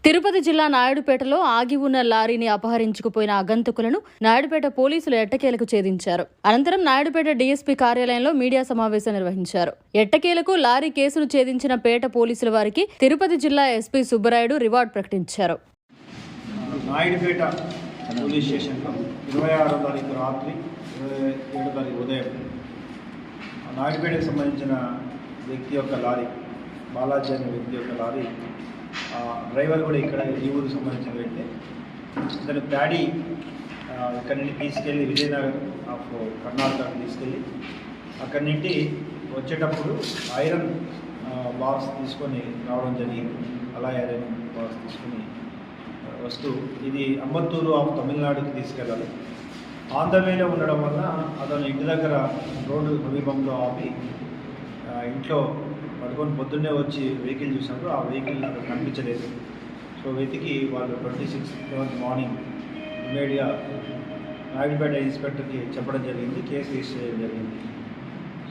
తిరుపతి జిల్లా నాయుడుపేటలో ఆగి ఉన్న లారీని అపహరించుకుపోయిన ఆగంతకులను నాయుడుపేట పోలీసులు ఎట్టకేలకు ఛేదించారు. అనంతరం నాయుడుపేట డీఎస్పీ కార్యాలయంలో మీడియా సమావేశం నిర్వహించారు. ఎట్టకేలకు లారీ కేసును ఛేదించిన పేట పోలీసుల వారికి తిరుపతి జిల్లా ఎస్పీ సుబ్బరాయుడు రివార్డు ప్రకటించారు. నాయుడుపేట పోలీస్ స్టేషన్లో 26వ తారీఖు రాత్రి 27వ తారీఖు ఉదయం నాయుడుపేటకు సంబంధించిన వ్యక్తి యొక్క లారీ, బాలాజీ అనే వ్యక్తి యొక్క లారీ, డ్రైవర్ కూడా ఇక్కడ ఈ ఊరికి సంబంధించిన వ్యక్తి. ఇతను ప్యాడీ ఇక్కడి నుండి తీసుకెళ్ళి విజయనగరం ఆఫ్ కర్ణాటకకు తీసుకెళ్ళి అక్కడి నుండి వచ్చేటప్పుడు ఐరన్ బాక్స్ తీసుకొని రావడం జరిగింది. అలా ఐరన్ బాక్స్ తీసుకొని వస్తూ ఇది అంబత్తూరు ఆఫ్ తమిళనాడుకి తీసుకెళ్ళాలి. ఆన్ ద వేలో ఉండడం వల్ల అతను ఇంటి దగ్గర రోడ్డు సమీపంలో ఆపి ఇంట్లో పడుకొని పొద్దున్నే వచ్చి వెహికల్ చూసినప్పుడు ఆ వెహికల్ అక్కడ కనిపించలేదు. సో వెతికి వాళ్ళు 26th మార్నింగ్ ఇమ్మీడియట్గా నాయుడుపేట ఇన్స్పెక్టర్కి చెప్పడం జరిగింది, కేసు రిజిస్టర్ చేయడం జరిగింది.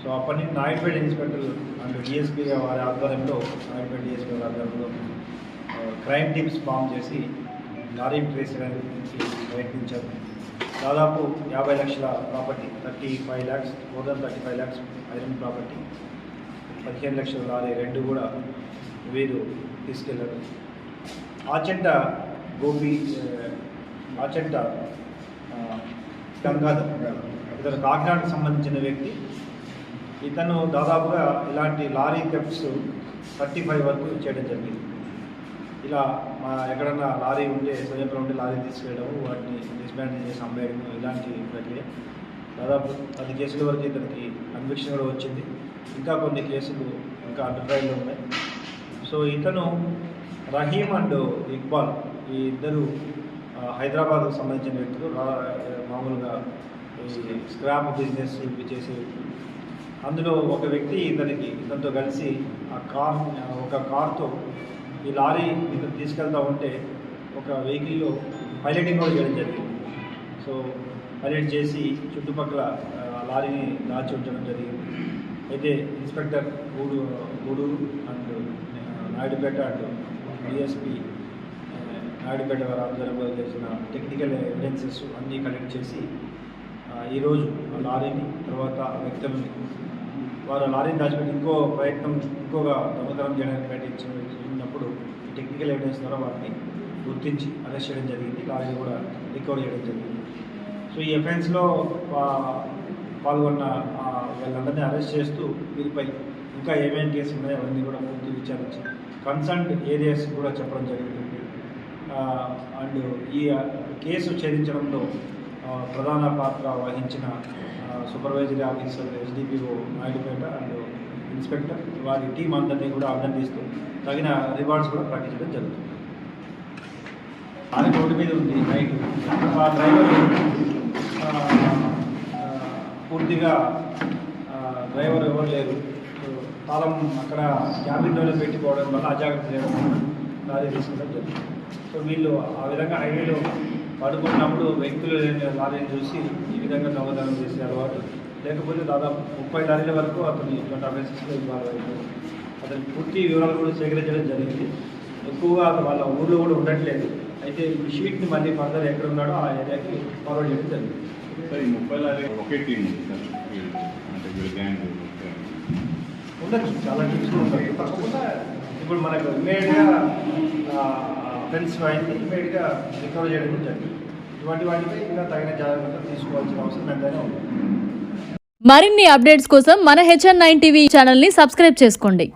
సో అప్పటి నుంచి నాయుడుపేట ఇన్స్పెక్టర్ అండ్ డిఎస్పీ వారి ఆధ్వర్యంలో నాయుడుపేట డిఎస్పీ వారి ఆధ్వర్యంలో క్రైమ్ టీమ్స్ ఫామ్ చేసి లారీ ట్రేస్ చేయడానికి ప్రయత్నించారు. దాదాపు 50 లక్షల property, 35 lakhs, more than 35 lakhs iron property, 15 లక్షల లారీ రెండు కూడా వీరు తీసుకెళ్లారు. ఆచంట గోపి, ఆచంట గంగాధర్, ఇతను కాకినాడకు సంబంధించిన వ్యక్తి. ఇతను దాదాపుగా ఇలాంటి లారీ థెఫ్ట్స్ 35 వరకు చేయడం జరిగింది. ఇలా ఎక్కడన్నా లారీ ఉంటే స్వయంగా ఉంటే లారీ తీసుకెళ్ళడం, వాటిని డిస్మాంటిల్ చేసి అమ్మేయడం, ఇలాంటి ప్రక్రియ. దాదాపు 10 కేసుల వరకు ఇతనికి కన్విక్షన్ కూడా వచ్చింది. ఇంకా కొన్ని కేసులు ఇంకా అండర్ ట్రయల్లో ఉన్నాయి. సో ఇతను రహీం అండ్ ఇక్బాల్, ఈ ఇద్దరు హైదరాబాద్కు సంబంధించిన వ్యక్తులు. మామూలుగా ఈ స్క్రాప్ బిజినెస్ చేసే వ్యక్తులు. అందులో ఒక వ్యక్తి ఇతనితో కలిసి ఒక కార్తో ఈ లారీ ఇతను తీసుకెళ్తూ ఉంటే ఒక వెహికల్లో పైలటింగ్ కూడా చేయడం జరిగింది. సో పైలట్ చేసి చుట్టుపక్కల లారీని దాచి ఉంచడం జరిగింది. అయితే inspector Gudur and Naidupeta and DSP Naidupeta వారి ఆధ్వర్యంలో చేసిన టెక్నికల్ ఎవిడెన్సెస్ అన్నీ కలెక్ట్ చేసి ఈరోజు లారీని, తర్వాత వ్యక్తులని, వారు లారీని దాచిపెట్టి ఇంకోగా దొంగతనం చేయడానికి ప్రయత్నించినప్పుడు టెక్నికల్ ఎవిడెన్స్ ద్వారా వారిని గుర్తించి అరెస్ట్ చేయడం జరిగింది. లారీని కూడా రికవర్ చేయడం జరిగింది. సో ఈ అఫెన్స్లో పాల్గొన్న వాళ్ళందరినీ అరెస్ట్ చేస్తూ వీరిపై ఇంకా ఏమేమి కేసులు ఉన్నాయో అవన్నీ కూడా పూర్తి విచారించి కన్సర్న్డ్ ఏరియాస్ కూడా చెప్పడం జరిగింది. అండ్ ఈ కేసు ఛేదించడంలో ప్రధాన పాత్ర వహించిన supervisory officer SDPO Naidupeta and inspector వారి టీం అందరినీ కూడా అభినందిస్తూ తగిన రివార్డ్స్ కూడా ప్రకటించడం జరుగుతుంది. అది రోడ్డు మీద ఉంది నైట్. ఆ డ్రైవర్ పూర్తిగా డ్రైవర్ ఎవరు లేరు. తాళం అక్కడ క్యాబిన్లోనే పెట్టిపోవడం వల్ల అజాగ్రత్త చేయడం వల్ల లారీ తీసుకోవడం జరిగింది. సో వీళ్ళు ఆ విధంగా హైవేలో పడుకున్నప్పుడు వ్యక్తులు లారీని చూసి ఈ విధంగా దొంగతనం చేసే అలవాటు. లేకపోతే దాదాపు 30 లారీల వరకు అతను ఇటువంటి అఫెన్సెస్లో ఇన్వాల్వ్ అయిపోయారు. అతని పూర్తి వివరాలు కూడా సేకరించడం జరిగింది. ఎక్కువగా వాళ్ళ ఊళ్ళో కూడా ఉండట్లేదు. అయితే ఈ షీట్ని మళ్ళీ ఫర్దర్ ఎక్కడ ఉన్నాడో ఆ ఏరియాకి ఫార్వర్డ్ చేయడం జరిగింది. సార్, ఈ 30 లారీ ఒకే టీం ఉండొచ్చు, చాలా టీమ్స్ ఉంటాయి. తప్పకుండా ఇప్పుడు మనకు ఇమ్మీడియట్గా అఫెన్స్ అయింది, ఇమ్మీడియట్గా రికవర్ చేయడం కూడా జరిగింది. ఇటువంటి వాటిపై ఇంకా తగిన జాగ్రత్తలు తీసుకోవాల్సిన అవసరం ఎంతైనా ఉంది. మరిన్ని అప్డేట్స్ కోసం మన HN9 టీవీ ఛానల్ని సబ్స్క్రైబ్ చేసుకోండి.